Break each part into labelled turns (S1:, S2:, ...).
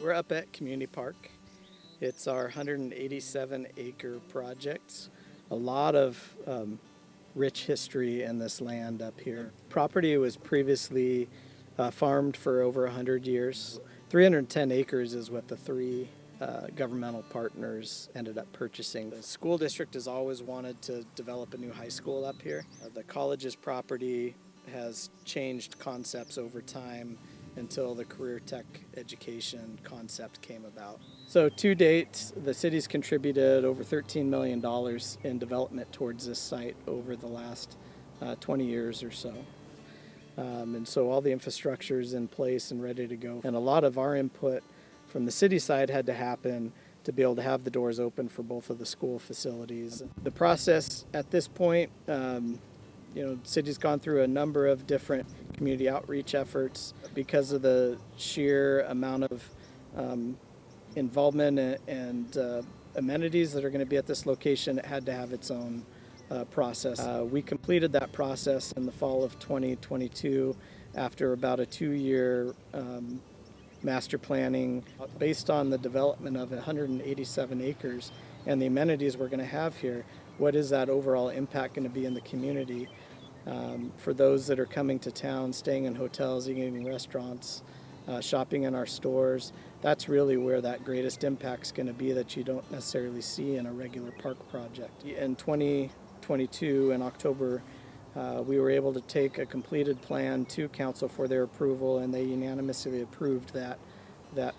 S1: We're up at Community Park. It's our 187-acre project. A lot of rich history in this land up here. Property was previously farmed for over 100 years. 310 acres is what the three governmental partners ended up purchasing. The school district has always wanted to develop a new high school up here. The college's property has changed concepts over time until the career tech education concept came about. So to date, the city's contributed over $13 million in development towards this site over the last 20 years or so. And so all the infrastructure is in place and ready to go. And a lot of our input from the city side had to happen to be able to have the doors open for both of the school facilities. The process at this point, the city's gone through a number of different community outreach efforts. Because of the sheer amount of involvement and amenities that are going to be at this location, it had to have its own process. We completed that process in the fall of 2022 after about a 2-year master planning based on the development of 187 acres and the amenities we're going to have here. What is that overall impact going to be in the community for those that are coming to town, staying in hotels, eating in restaurants, shopping in our stores? That's really where that greatest impact is going to be that you don't necessarily see in a regular park project. In 2022, in October, we were able to take a completed plan to council for their approval, and they unanimously approved that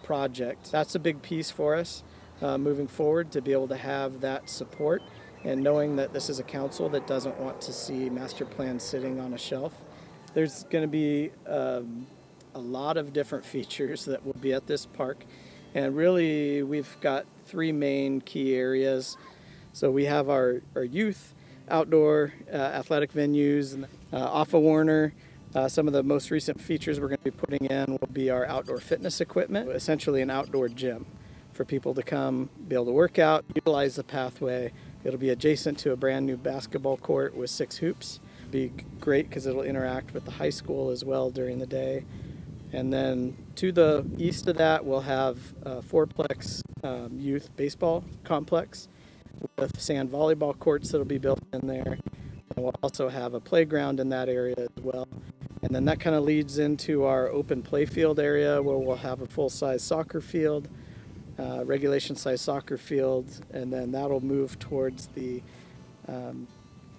S1: project. That's a big piece for us moving forward, to be able to have that support, and knowing that this is a council that doesn't want to see master plans sitting on a shelf. There's going to be a lot of different features that will be at this park, and really we've got three main key areas. So we have our youth outdoor athletic venues, and off of Warner. Some of the most recent features we're going to be putting in will be our outdoor fitness equipment, essentially an outdoor gym for people to come, be able to work out, utilize the pathway. It'll be adjacent to a brand new basketball court with 6 hoops. It'll be great because it'll interact with the high school as well during the day. And then to the east of that, we'll have a 4-plex youth baseball complex with sand volleyball courts that'll be built in there. And we'll also have a playground in that area as well. And then that kind of leads into our open play field area, where we'll have a full-size soccer field, regulation-size soccer field, and then that'll move towards the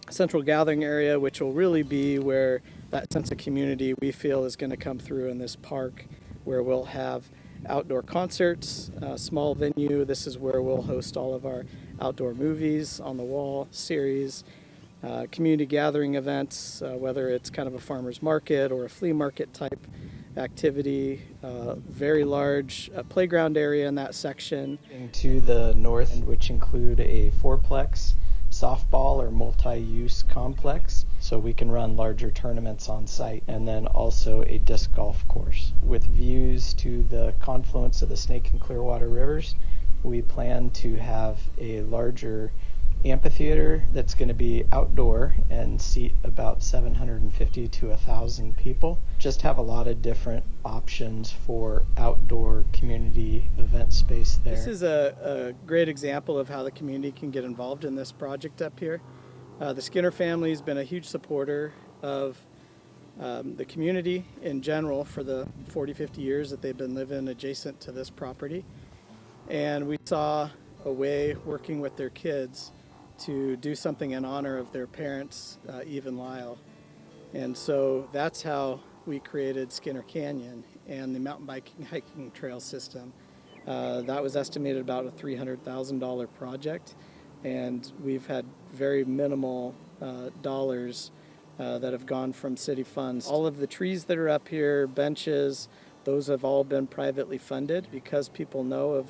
S1: central gathering area, which will really be where that sense of community we feel is going to come through in this park, where we'll have outdoor concerts, small venue. This is where we'll host all of our outdoor movies on the wall series, community gathering events, whether it's kind of a farmer's market or a flea market type activity. Very large playground area in that section. To the north, which include a 4-plex softball or multi-use complex, so we can run larger tournaments on site, and then also a disc golf course with views to the confluence of the Snake and Clearwater rivers. We plan to have a larger amphitheater that's going to be outdoor and seat about 750 to 1,000 people. Just have a lot of different options for outdoor community event space there. This is a great example of how the community can get involved in this project up here. The Skinner family has been a huge supporter of the community in general for the 40-50 years that they've been living adjacent to this property. And we saw a way, working with their kids, to do something in honor of their parents, Eve and Lyle. And so that's how we created Skinner Canyon and the mountain biking hiking trail system. That was estimated about a $300,000 project, and we've had very minimal dollars that have gone from city funds. All of the trees that are up here, benches, those have all been privately funded because people know of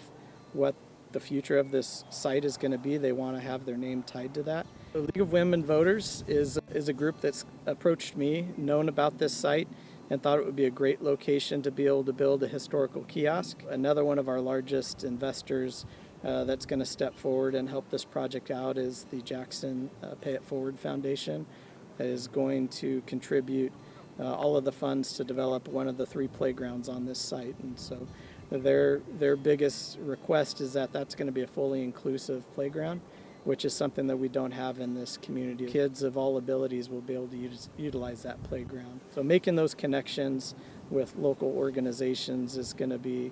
S1: what the future of this site is going to be. They want to have their name tied to that. The League of Women Voters is a group that's approached me, known about this site, and thought it would be a great location to be able to build a historical kiosk. Another one of our largest investors that's going to step forward and help this project out is the Jackson Pay It Forward Foundation, that is going to contribute all of the funds to develop one of the 3 playgrounds on this site. And so their biggest request is that that's going to be a fully inclusive playground, which is something that we don't have in this community. Kids of all abilities will be able to utilize that playground. So making those connections with local organizations is going to be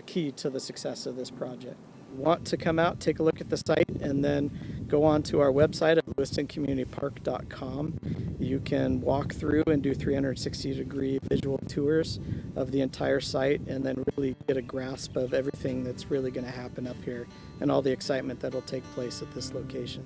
S1: key to the success of this project. Want to come out, take a look at the site, and then go on to our website at lewistoncommunitypark.com. You can walk through and do 360-degree visual tours of the entire site, and then really get a grasp of everything that's really going to happen up here and all the excitement that will take place at this location.